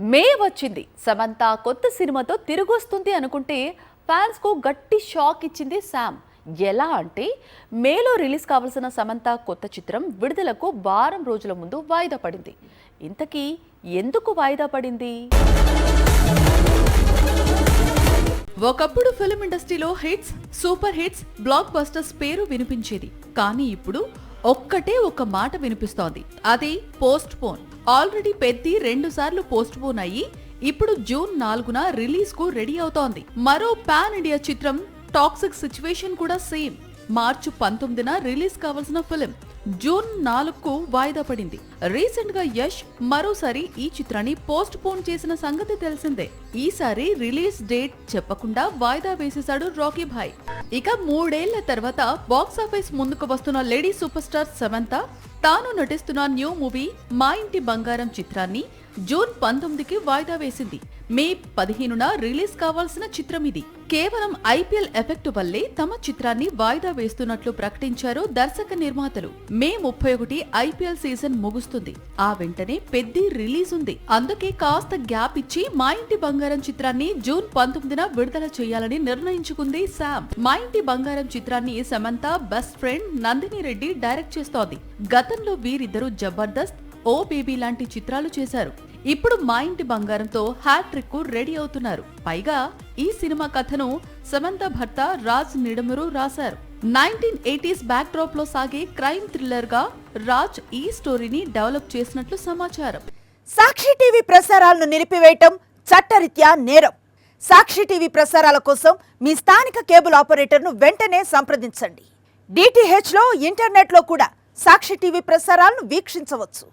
మే వచ్చింది. సమంత కొత్త సినిమాతో తిరిగొస్తుంది అనుకుంటే ఫ్యాన్స్ కు గట్టి షాక్ ఇచ్చింది శామ్. ఎలా అంటే మేలో రిలీజ్ కావాల్సిన సమంత కొత్త చిత్రం విడుదలకు వారం రోజుల ముందు వాయిదా పడింది. ఇంతకీ ఎందుకు వాయిదా పడింది? ఒకప్పుడు ఫిల్మ్ ఇండస్ట్రీలో hits, super hits, black busters పేరు వినిపించేది. కానీ ఇప్పుడు ఒక్కటే ఒక మాట వినిపిస్తోంది, అది పోస్ట్ పోన్. ఆల్రెడీ పెద్ది 2 సార్లు పోస్ట్ పోన్ అయ్యి ఇప్పుడు జూన్ 4న రిలీజ్ కు రెడీ అవుతోంది. మరో పాన్ ఇండియా చిత్రం టాక్సిక్ సిచ్యువేషన్ కూడా సేమ్. మార్చి 19న రిలీజ్ కావాల్సిన ఫిల్మ్ జూన్ 4కు వాయిదా పడింది. రీసెంట్ గా యష్ మరోసారి ఈ చిత్రాన్ని పోస్ట్ పోన్ చేసిన సంగతి తెలిసిందే. ఈసారి రిలీజ్ డేట్ చెప్పకుండా వాయిదా వేసేశాడు రాకీ భాయ్. ఇక 3 ఏళ్ల తర్వాత బాక్సాఫీస్ ముందుకు వస్తున్న లేడీ సూపర్ స్టార్ సమంత తాను నటిస్తున్న న్యూ మూవీ మా ఇంటి బంగారం చిత్రాన్ని జూన్ 19కి వాయిదా వేసింది. మే 15న రిలీజ్ కావాల్సిన చిత్రం ఇది. కేవలం ఐపీఎల్ ఎఫెక్ట్ వల్లే తమ చిత్రాన్ని వాయిదా వేస్తున్నట్లు ప్రకటించారు దర్శక నిర్మాతలు. మే 31 ఐపీఎల్ సీజన్ ముగుస్తుంది. ఆ వెంటనే పెద్ది రిలీజ్ ఉంది. అందుకే కాస్త గ్యాప్ ఇచ్చి మా ఇంటి బంగారం చిత్రాన్ని జూన్ 19న విడుదల చేయాలని నిర్ణయించుకుంది శామ్. మా ఇంటి బంగారం చిత్రాన్ని Samantha best friend Nandini Reddy direct చేస్తోంది. గతంలో వీరిద్దరూ జబర్దస్త్, ఓ బేబీ లాంటి చిత్రాలు చేశారు. ఇప్పుడు మా ఇంటి బంగారంతో హ్యాట్రిక్ కు రెడీ అవుతున్నారు. పైగా ఈ సినిమా కథను సమంత భర్త రాజ్ నిడమురు రాశారు. 1980s బ్యాక్ డ్రాప్ లో సాగే క్రైమ్ థ్రిల్లర్ గా రాజ్ ఈ స్టోరీని డెవలప్ చేసినట్లు సమాచారం. సాక్షి టీవీ ప్రసారాలను నిలిపివేయటం చట్టరీత్యా నేరం. సాక్షి టీవీ ప్రసారాల కోసం మీ స్థానిక కేబుల్ ఆపరేటర్ను వెంటనే సంప్రదించండి. డిటిహెచ్ లో, ఇంటర్నెట్ లో కూడా సాక్షి టీవీ ప్రసారాలను వీక్షించవచ్చు.